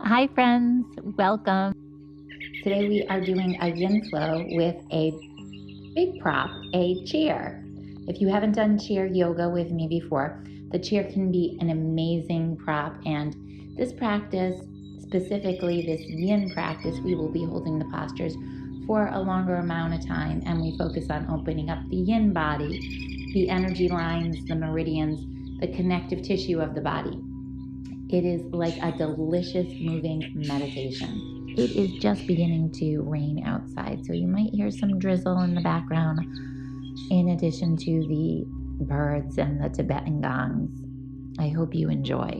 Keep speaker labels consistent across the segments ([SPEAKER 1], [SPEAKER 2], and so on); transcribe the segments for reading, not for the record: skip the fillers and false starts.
[SPEAKER 1] Hi friends, welcome. Today we are doing a yin flow with a big prop, a chair. If you haven't done chair yoga with me before, the chair can be an amazing prop, and this practice, specifically this yin practice, we will be holding the postures for a longer amount of time, and we focus on opening up the yin body, the energy lines, the meridians, the connective tissue of the body. It is like a delicious moving meditation. It is just beginning to rain outside, so you might hear some drizzle in the background, in addition to the birds and the Tibetan gongs. I hope you enjoy.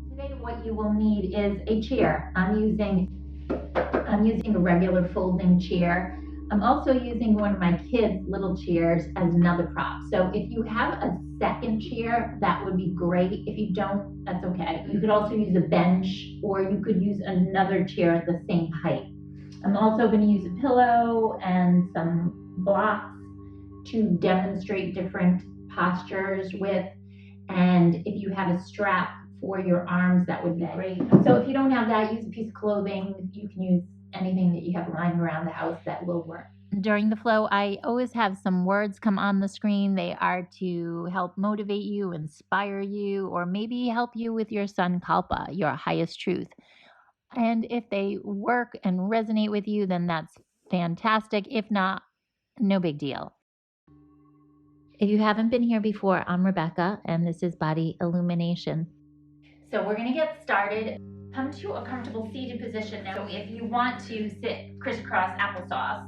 [SPEAKER 1] Today what you will need is a chair. I'm using a regular folding chair. I'm also using one of my kids' little chairs as another prop. So if you have a second chair, that would be great. If you don't, that's okay. You could also use a bench, or you could use another chair at the same height. I'm also going to use a pillow and some blocks to demonstrate different postures with. And if you have a strap for your arms, that would be great. So if you don't have that, use a piece of clothing. You can use anything that you have lying around the house that will work. During the flow, I always have some words come on the screen. They are to help motivate you, inspire you, or maybe help you with your Sankalpa, your highest truth. And if they work and resonate with you, then that's fantastic. If not, no big deal. If you haven't been here before, I'm Rebecca, and this is Body Illumination. So we're going to get started. Come to a comfortable seated position. Now, if you want to sit crisscross applesauce,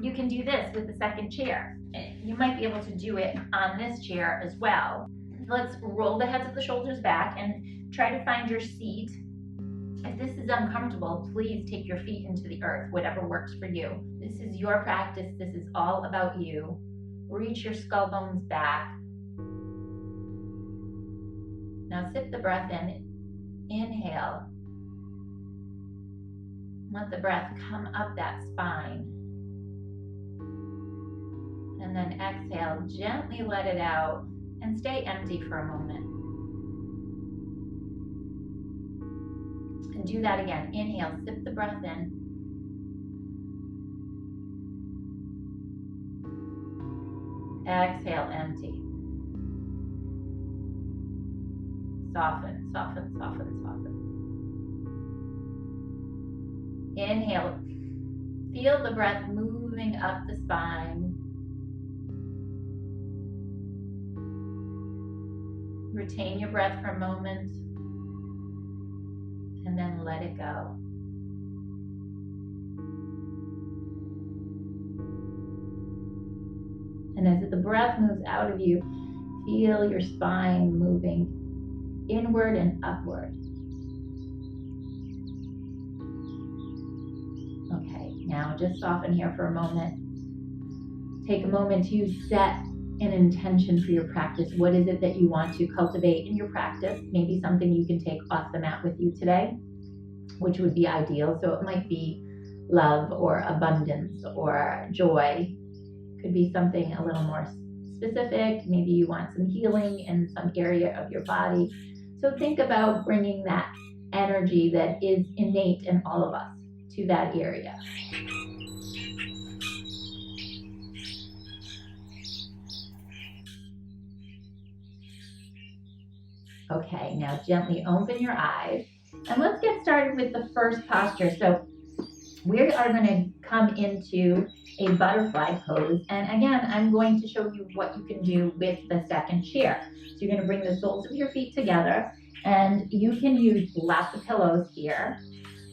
[SPEAKER 1] you can do this with the second chair. You might be able to do it on this chair as well. Let's roll the heads of the shoulders back and try to find your seat. If this is uncomfortable, please take your feet into the earth, whatever works for you. This is your practice. This is all about you. Reach your skull bones back. Now sip the breath in. Inhale. Let the breath come up that spine. And then exhale, gently let it out and stay empty for a moment. And do that again. Inhale, sip the breath in. Exhale, empty. Soften, soften, soften, soften. Inhale. Feel the breath moving up the spine. Retain your breath for a moment and then let it go. And as the breath moves out of you, feel your spine moving inward and upward. Okay, now just soften here for a moment. Take a moment to set an intention for your practice. What is it that you want to cultivate in your practice? Maybe something you can take off the mat with you today, which would be ideal. So it might be love or abundance or joy. Could be something a little more specific. Maybe you want some healing in some area of your body. So think about bringing that energy that is innate in all of us to that area. Okay, now gently open your eyes. And let's get started with the first posture. So we are going to come into a butterfly pose. And again, I'm going to show you what you can do with the second chair. So you're going to bring the soles of your feet together, and you can use lots of pillows here.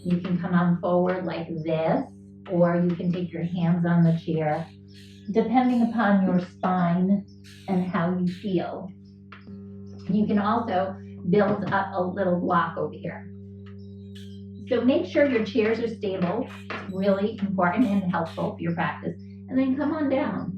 [SPEAKER 1] You can come on forward like this, or you can take your hands on the chair, depending upon your spine and how you feel. You can also build up a little block over here. So make sure your chairs are stable. It's really important and helpful for your practice. And then come on down.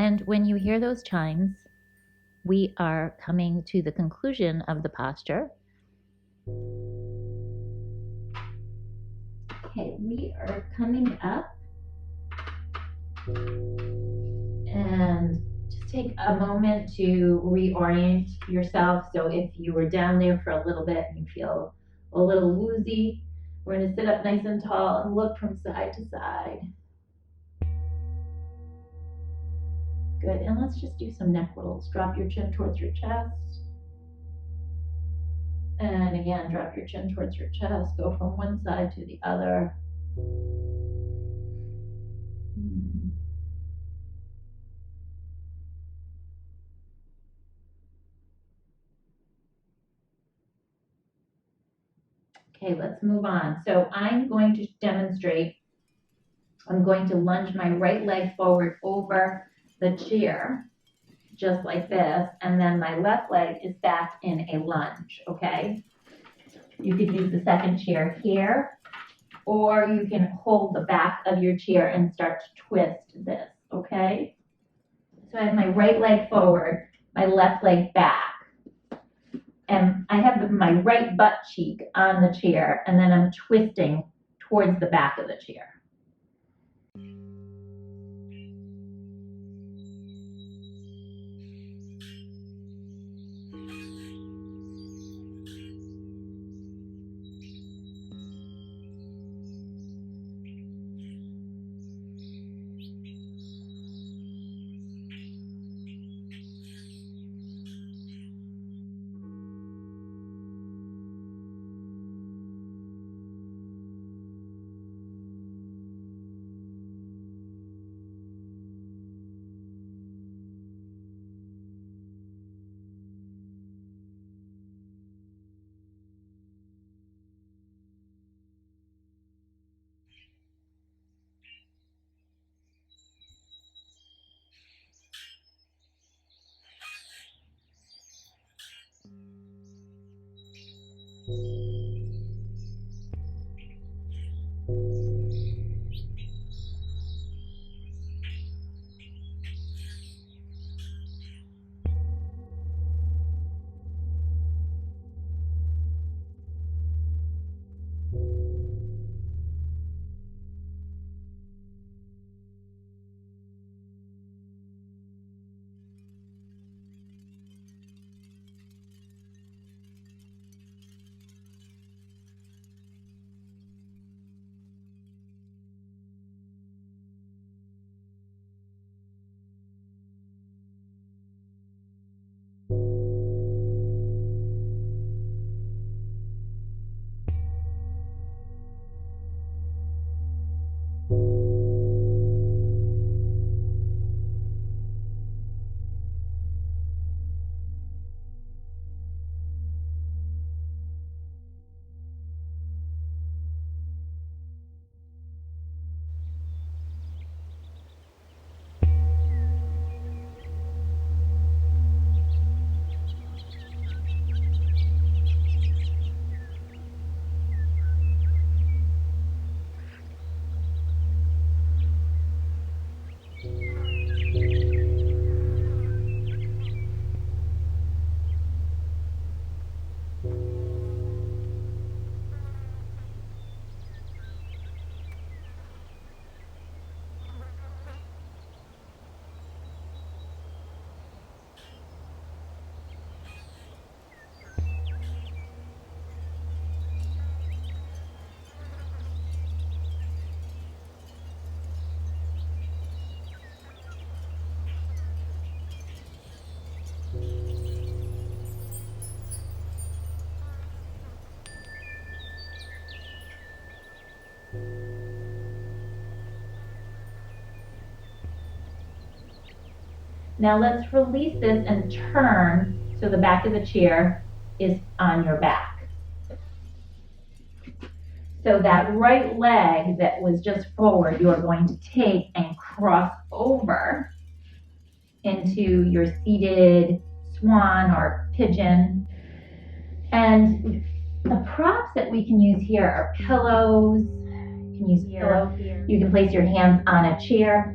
[SPEAKER 1] And when you hear those chimes, we are coming to the conclusion of the posture. Okay, we are coming up, and just take a moment to reorient yourself. So if you were down there for a little bit and you feel a little woozy, we're going to sit up nice and tall and look from side to side. Good, and let's just do some neck rolls. Drop your chin towards your chest. And again, drop your chin towards your chest. Go from one side to the other. Okay, let's move on. So I'm going to demonstrate. I'm going to lunge my right leg forward over the chair, just like this, and then my left leg is back in a lunge, okay? You could use the second chair here, or you can hold the back of your chair and start to twist this, okay? So I have my right leg forward, my left leg back, and I have my right butt cheek on the chair, and then I'm twisting towards the back of the chair. Now let's release this and turn so the back of the chair is on your back. So that right leg that was just forward, you are going to take and cross over into your seated swan or pigeon. And the props that we can use here are pillows. You can use a pillow. You can place your hands on a chair.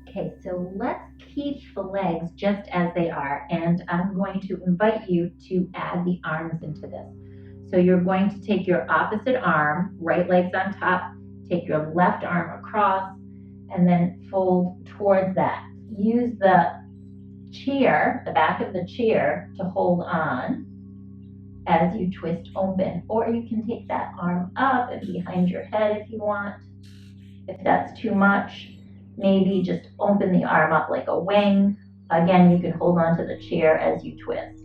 [SPEAKER 1] Okay, so let's keep the legs just as they are, and I'm going to invite you to add the arms into this. So you're going to take your opposite arm, right leg's on top, take your left arm across, and then fold towards that. Use the chair, the back of the chair, to hold on as you twist open, or you can take that arm up and behind your head if you want. If that's too much, maybe just open the arm up like a wing. Again, you can hold on to the chair as you twist.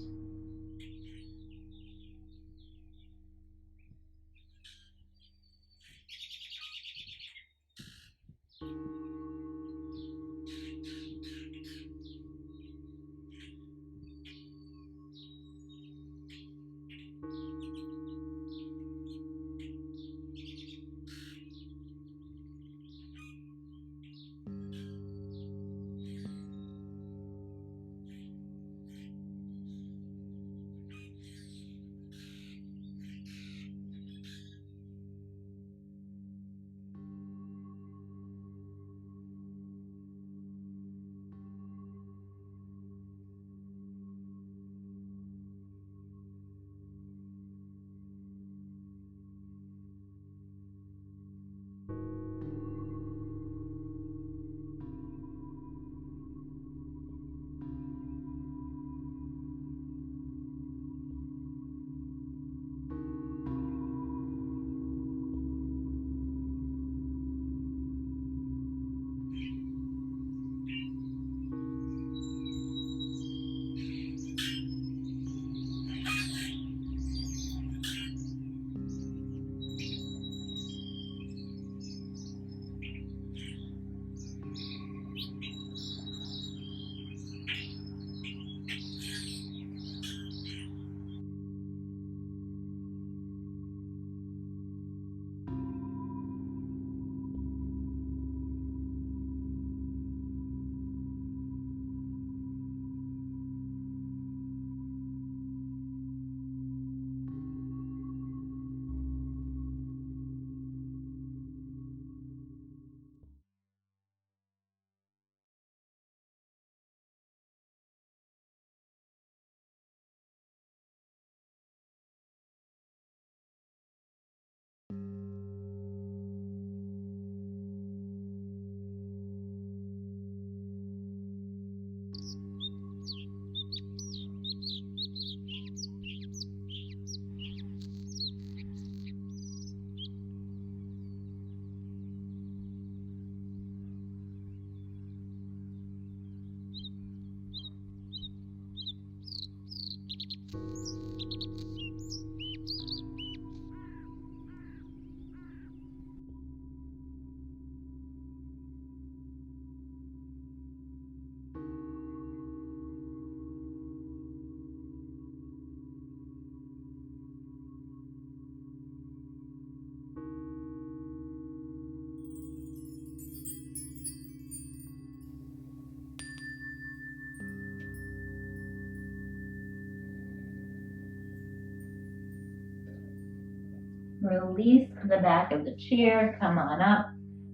[SPEAKER 1] Release the back of the chair, come on up.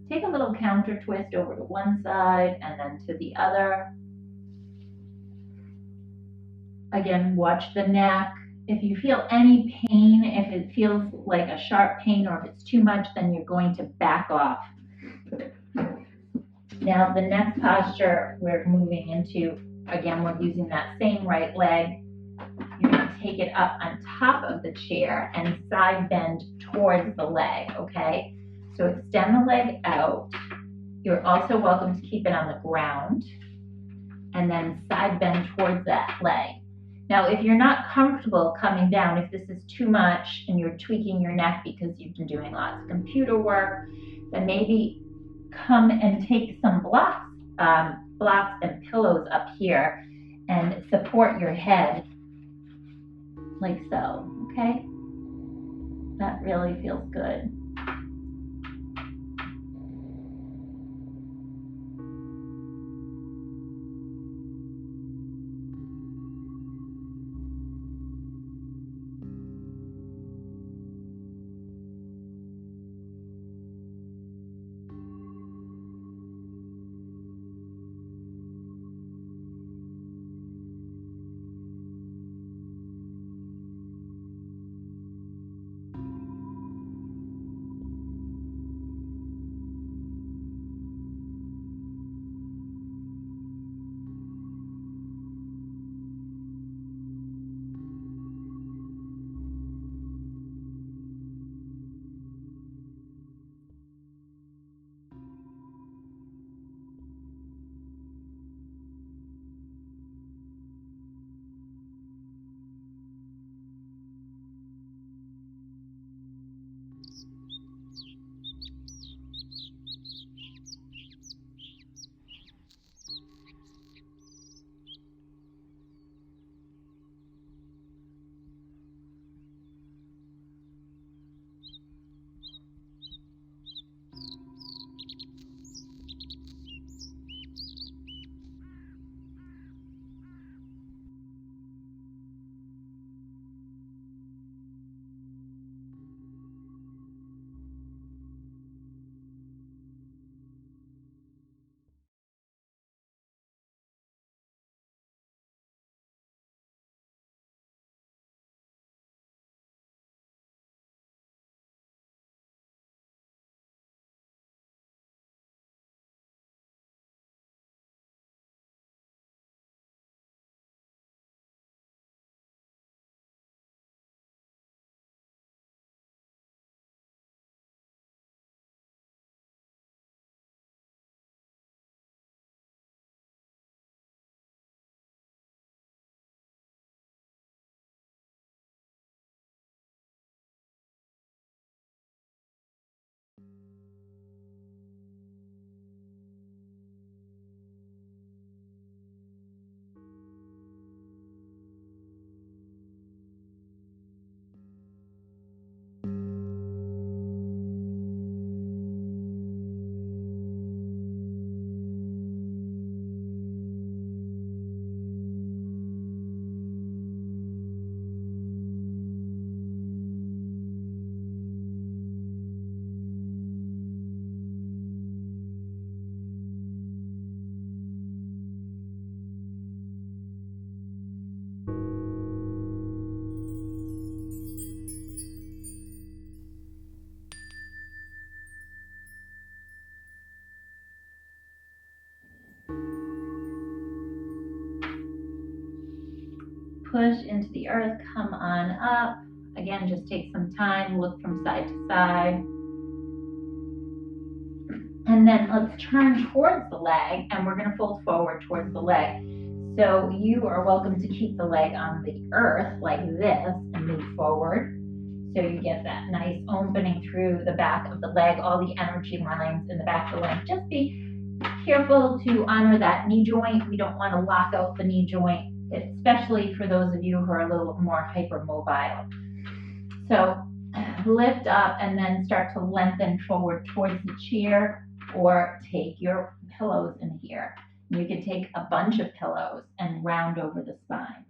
[SPEAKER 1] Take a little counter twist over to one side and then to the other. Again, watch the neck. If you feel any pain, if it feels like a sharp pain or if it's too much, then you're going to back off. Now the next posture we're moving into, again, we're using that same right leg. You're going to take it up on top of the chair and side bend towards the leg, okay? So extend the leg out. You're also welcome to keep it on the ground and then side bend towards that leg. Now, if you're not comfortable coming down, if this is too much and you're tweaking your neck because you've been doing lots of computer work, then maybe come and take some blocks and pillows up here and support your head like so, okay? That really feels good. push into the earth, come on up. Again, just take some time, look from side to side. And then let's turn towards the leg, and we're going to fold forward towards the leg. So you are welcome to keep the leg on the earth like this and move forward. So you get that nice opening through the back of the leg, all the energy lines in the back of the leg. Just be careful to honor that knee joint. We don't want to lock out the knee joint, especially for those of you who are a little more hypermobile. So lift up and then start to lengthen forward towards the chair, or take your pillows in here. You could take a bunch of pillows and round over the spine.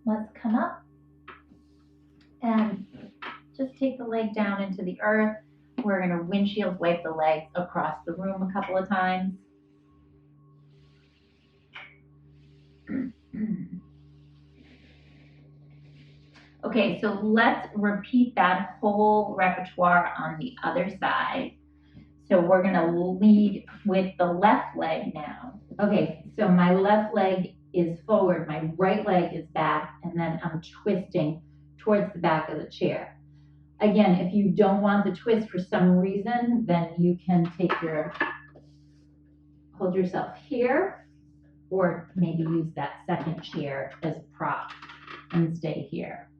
[SPEAKER 1] Let's come up and just take the leg down into the earth. We're going to windshield wipe the legs across the room a couple of times. Okay, so let's repeat that whole repertoire on the other side. So we're going to lead with the left leg now. Okay, so my left leg is forward, my right leg is back, and then I'm twisting towards the back of the chair. Again, if you don't want the twist for some reason, then you can hold yourself here, or maybe use that second chair as a prop and stay here.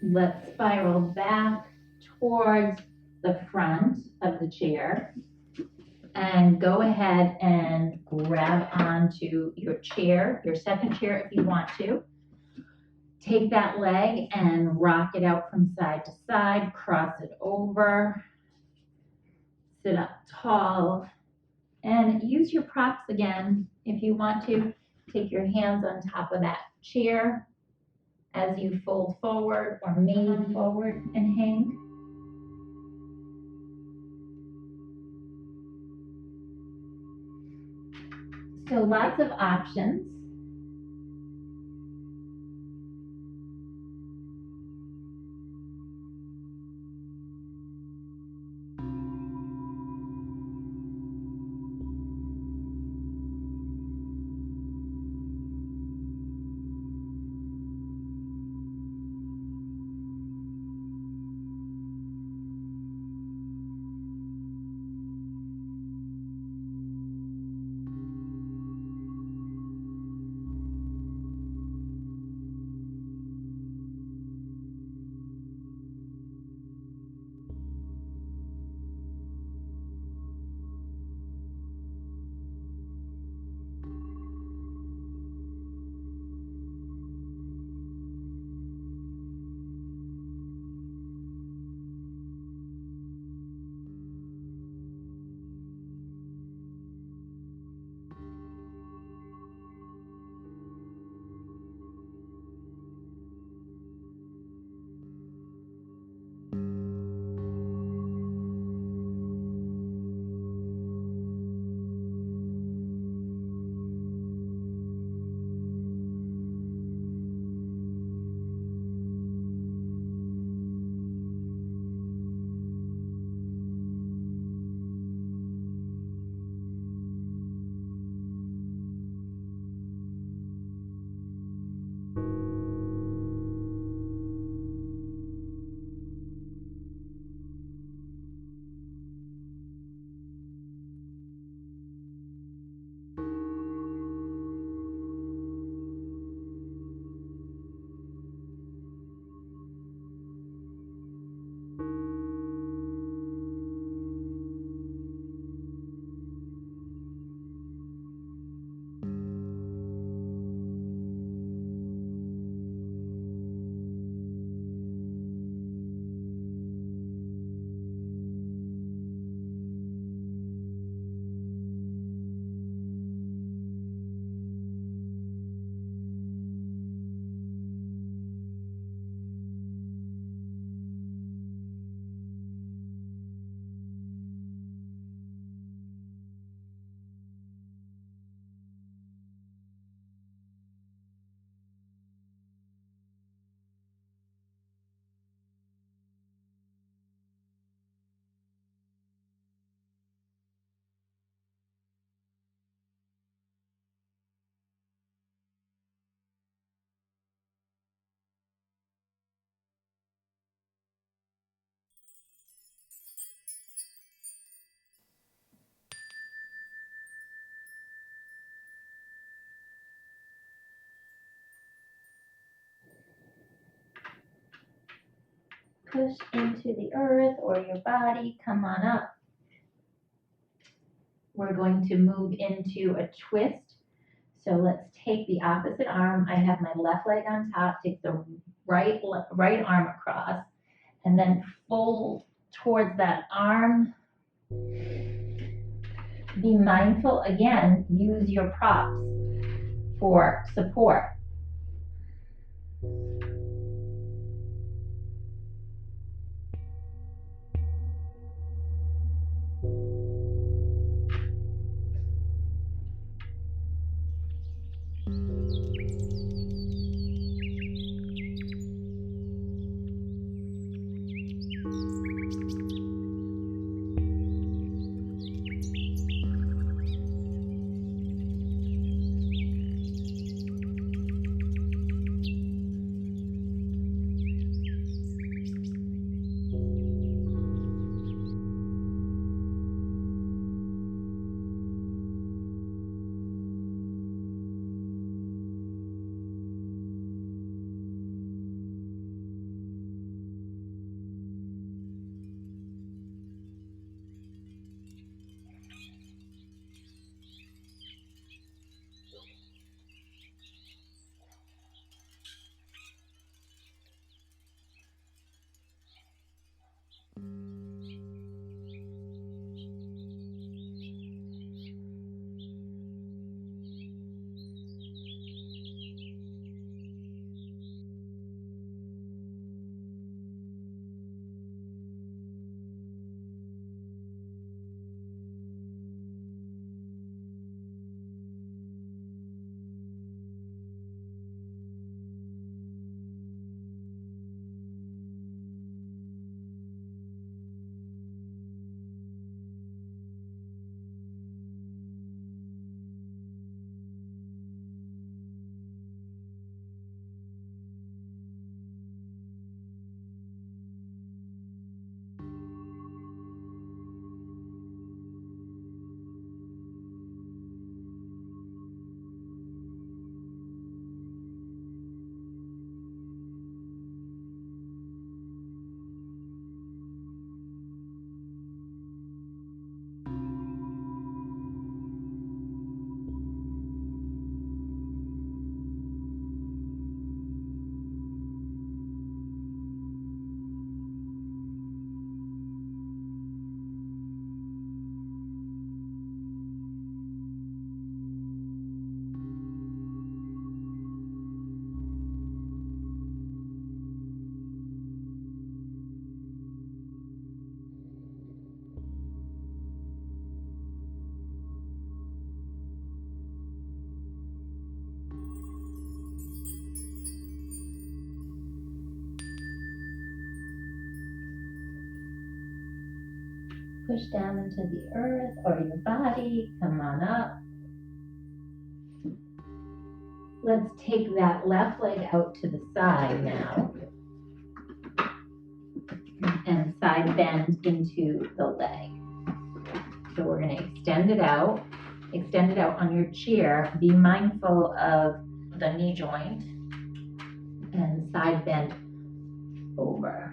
[SPEAKER 1] Let's spiral back towards the front of the chair and go ahead and grab onto your chair, your second chair if you want to. Take that leg and rock it out from side to side, cross it over, sit up tall, and use your props again if you want to. Take your hands on top of that chair as you fold forward or lean forward and hang. So lots of options. Push into the earth or your body, come on up. We're going to move into a twist. So let's take the opposite arm. I have my left leg on top, take the right arm across, and then fold towards that arm. Be mindful, again, use your props for support. Push down into the earth or your body. Come on up. Let's take that left leg out to the side now. And side bend into the leg. So we're going to extend it out on your chair. Be mindful of the knee joint and side bend over.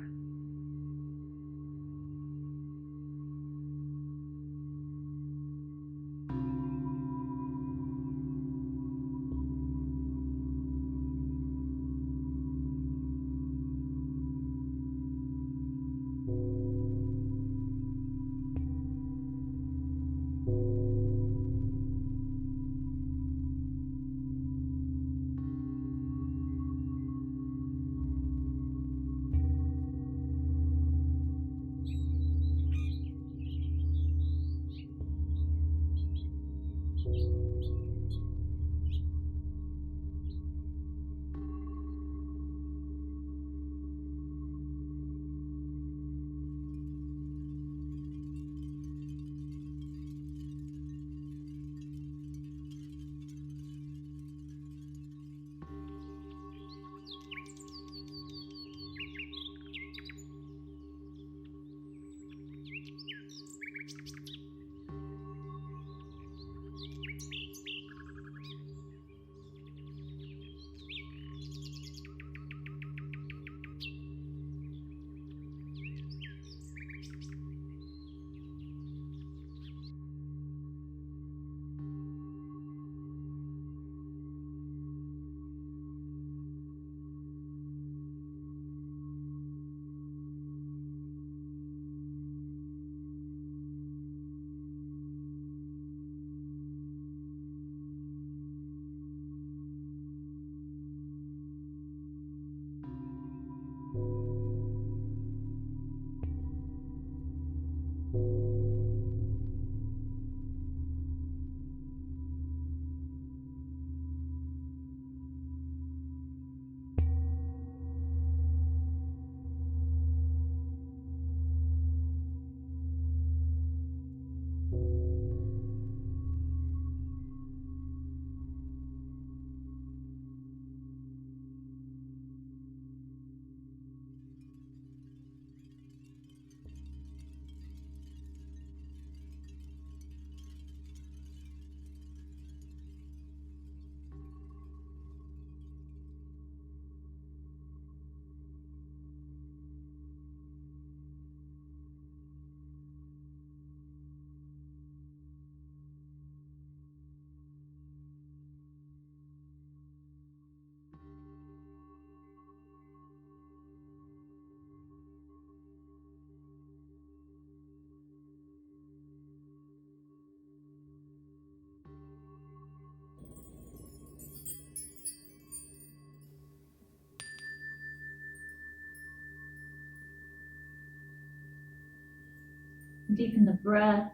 [SPEAKER 1] Deepen the breath.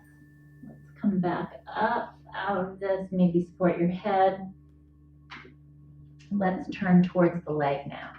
[SPEAKER 1] Let's come back up out of this. Maybe support your head. Let's turn towards the leg now.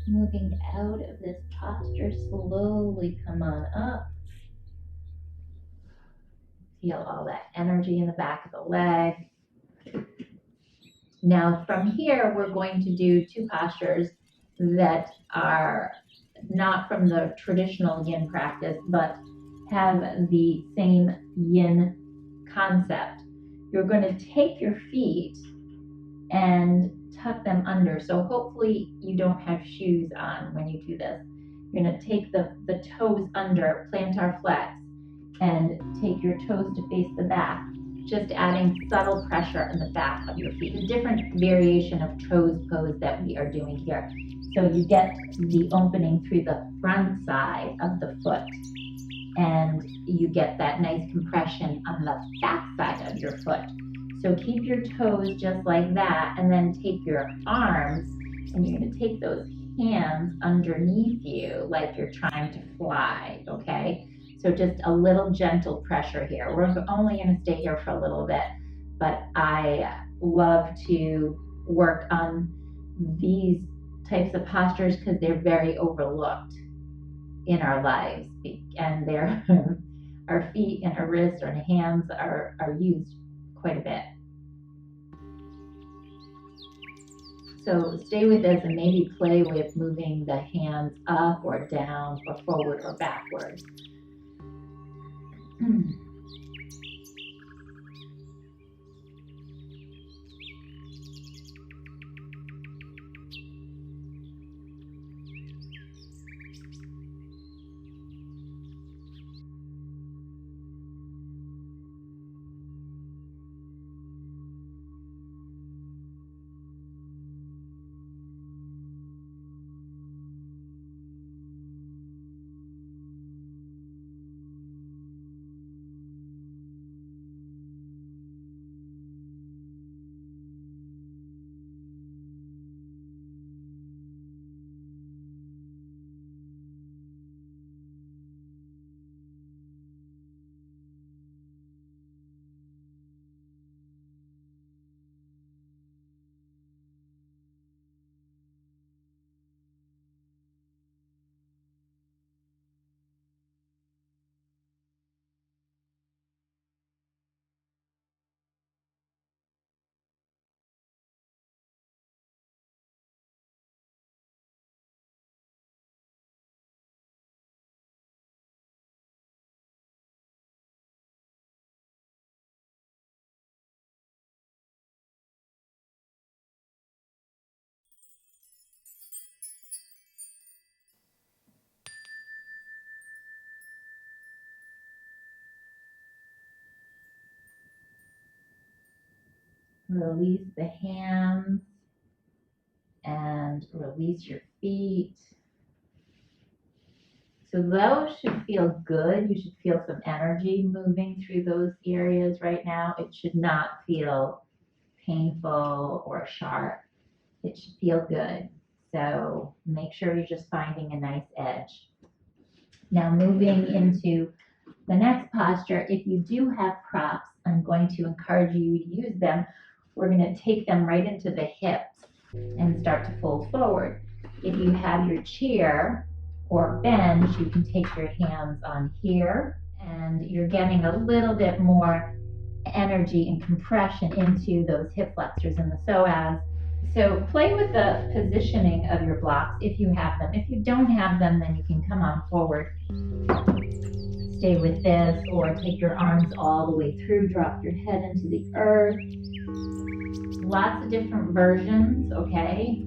[SPEAKER 1] Moving out of this posture, slowly come on up. Feel all that energy in the back of the leg. Now from here, we're going to do two postures that are not from the traditional yin practice, but have the same yin concept. You're going to take your feet and tuck them under. So hopefully you don't have shoes on when you do this. You're going to take the toes under, plantar flex, and take your toes to face the back, just adding subtle pressure in the back of your feet. A different variation of toes pose that we are doing here. So you get the opening through the front side of the foot, and you get that nice compression on the back side of your foot. So keep your toes just like that, and then take your arms, and you're going to take those hands underneath you like you're trying to fly, okay? So just a little gentle pressure here. We're only going to stay here for a little bit, but I love to work on these types of postures because they're very overlooked in our lives, and they're our feet and our wrists and our hands are used quite a bit. So stay with this and maybe play with moving the hands up or down or forward or backwards. Release the hands and release your feet. So those should feel good. You should feel some energy moving through those areas right now. It should not feel painful or sharp. It should feel good. So make sure you're just finding a nice edge. Now moving into the next posture, if you do have props, I'm going to encourage you to use them. We're going to take them right into the hips and start to fold forward. If you have your chair, or bend, you can take your hands on here, and you're getting a little bit more energy and compression into those hip flexors and the psoas. So play with the positioning of your blocks if you have them. If you don't have them, then you can come on forward. Stay with this, or take your arms all the way through, drop your head into the earth. Lots of different versions, okay?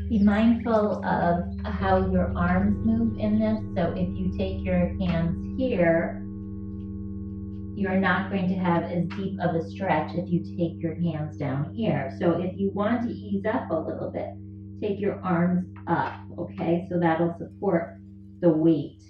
[SPEAKER 1] Be mindful of how your arms move in this. So if you take your hands here, you're not going to have as deep of a stretch if you take your hands down here. So if you want to ease up a little bit, take your arms up, okay? So that'll support the weight.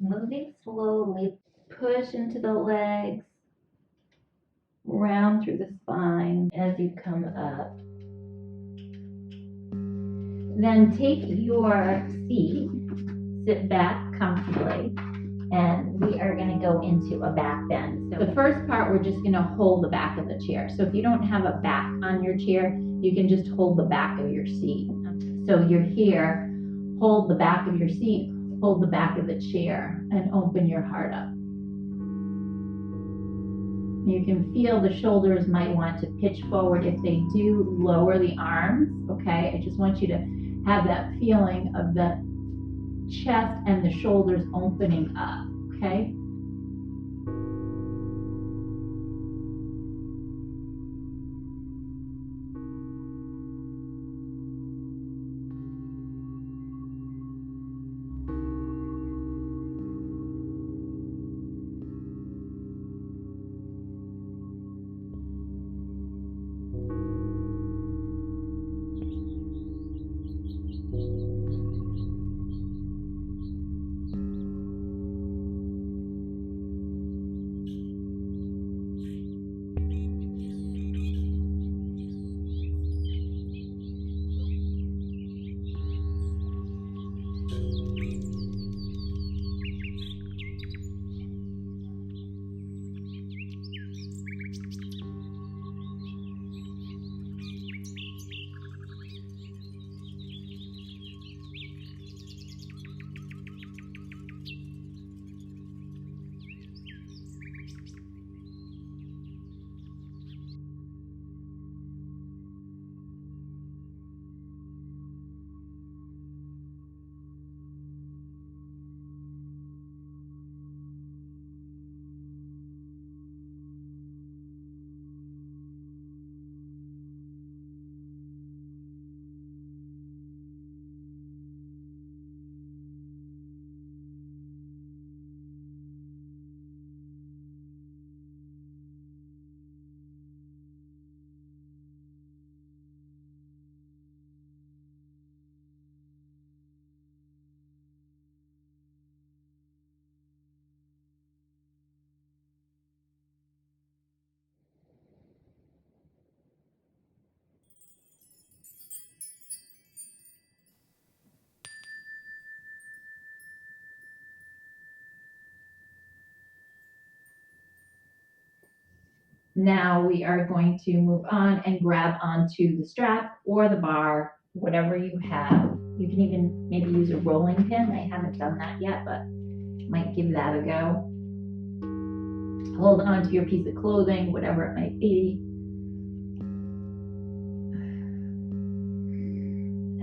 [SPEAKER 1] Moving slowly, push into the legs, round through the spine as you come up. Then take your seat, sit back comfortably, and we are going to go into a back bend. So the first part, we're just going to hold the back of the chair. So if you don't have a back on your chair, you can just hold the back of your seat. So you're here, hold the back of your seat, hold the back of the chair, and open your heart up. You can feel the shoulders might want to pitch forward. If they do, lower the arms, okay? I just want you to have that feeling of the chest and the shoulders opening up, okay? Now we are going to move on and grab onto the strap or the bar, whatever you have. You can even maybe use a rolling pin. I haven't done that yet, but might give that a go. Hold on to your piece of clothing, whatever it might be.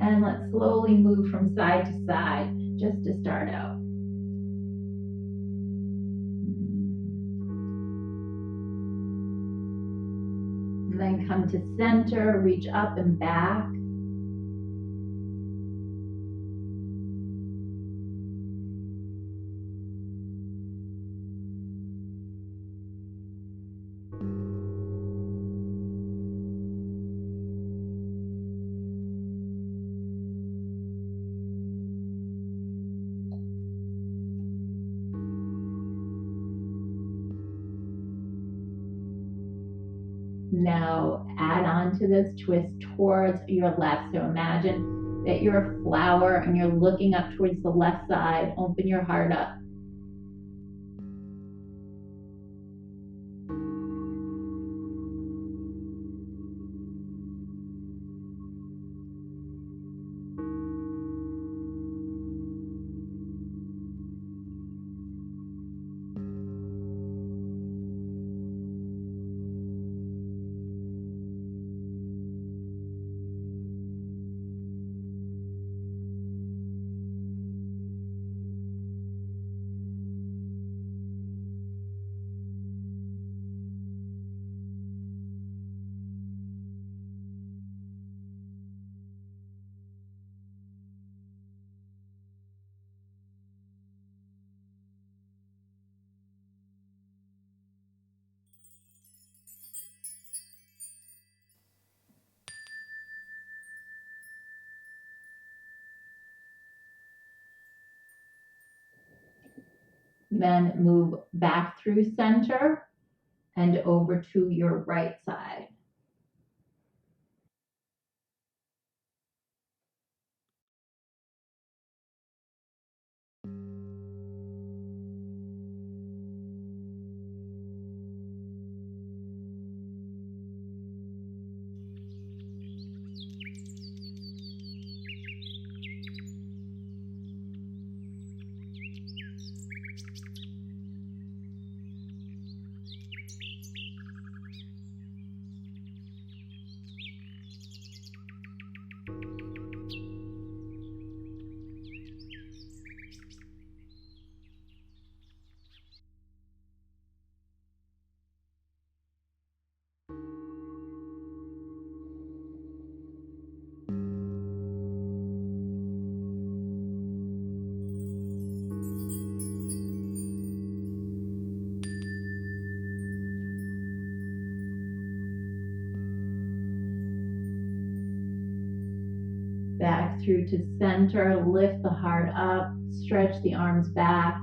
[SPEAKER 1] And let's slowly move from side to side just to start out. And then come to center, reach up and back. Now add on to this twist towards your left. So imagine that you're a flower and you're looking up towards the left side. Open your heart up. Then move back through center and over to your right side. Back through to center, lift the heart up, stretch the arms back.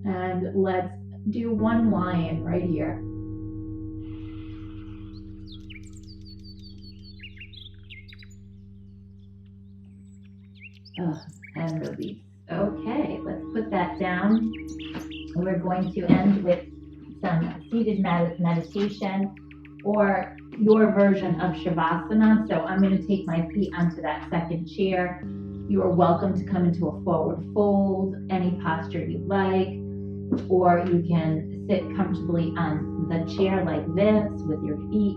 [SPEAKER 1] And let's do one lion right here. And release. Okay, let's put that down. We're going to end with some seated meditation or your version of Shavasana. So I'm going to take my feet onto that second chair. You are welcome to come into a forward fold, any posture you like, or you can sit comfortably on the chair like this with your feet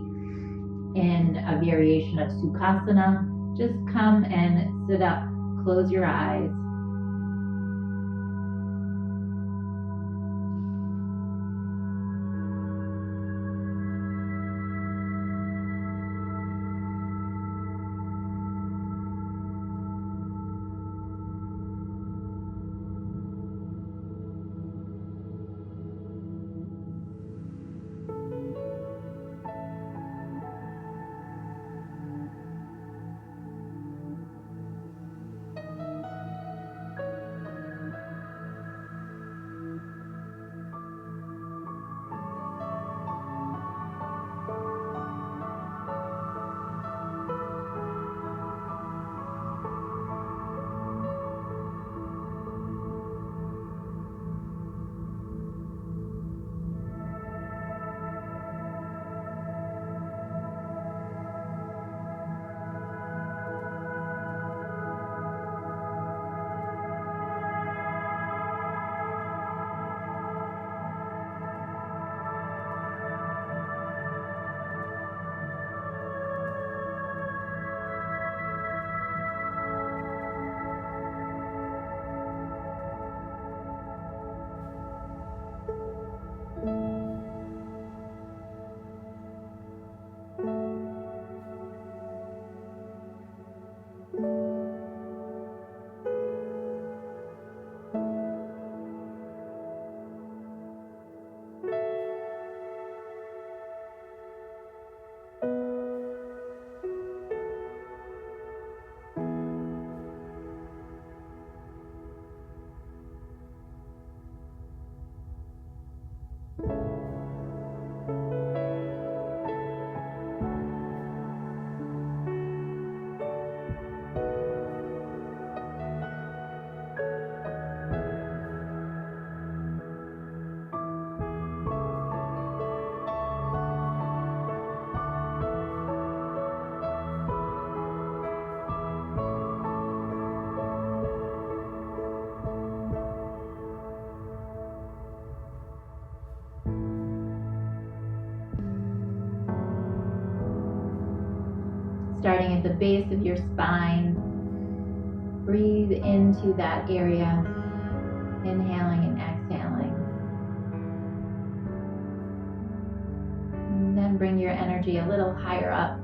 [SPEAKER 1] in a variation of Sukhasana. Just come and sit up, close your eyes. Starting at the base of your spine, breathe into that area, inhaling and exhaling. And then bring your energy a little higher up,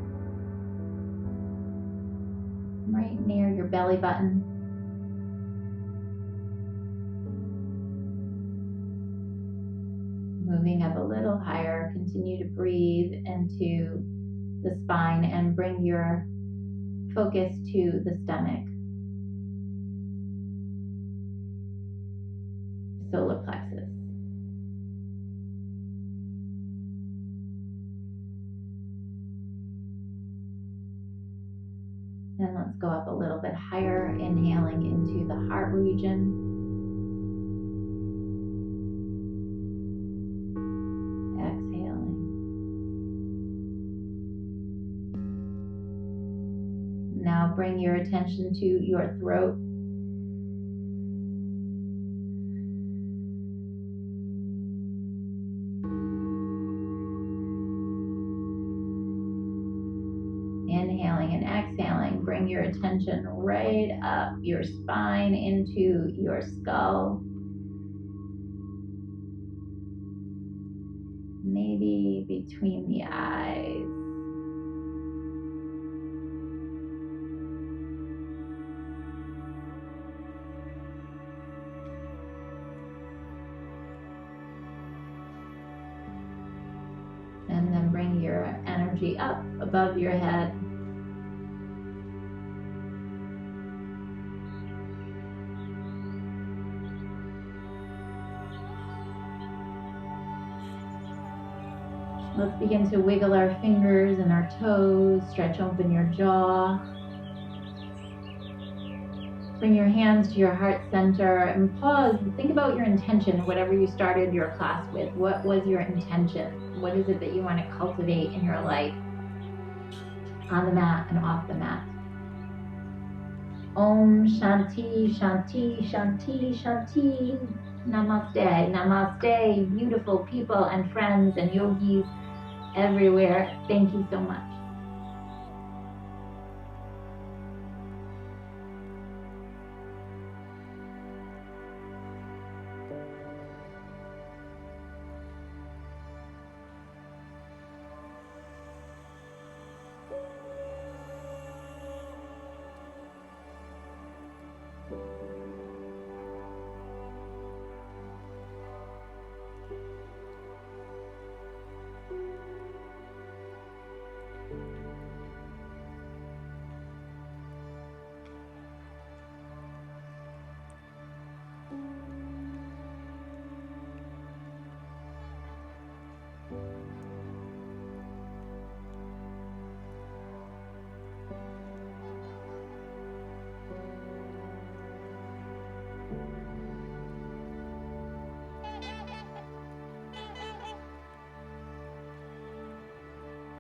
[SPEAKER 1] right near your belly button. Moving up a little higher, continue to breathe into the spine and bring your focus to the stomach. solar plexus. Then let's go up a little bit higher, inhaling into the heart region. Exhaling. Now bring your attention to your throat. Inhaling and exhaling, bring your attention right up your spine into your skull. Maybe between the eyes. And then bring your energy up above your head. Let's begin to wiggle our fingers and our toes, stretch open your jaw. Bring your hands to your heart center and pause. Think about your intention, whatever you started your class with. What was your intention? What is it that you want to cultivate in your life, on the mat and off the mat? Om Shanti, Shanti, Shanti, Shanti. Namaste, Namaste, beautiful people and friends and yogis everywhere. Thank you so much.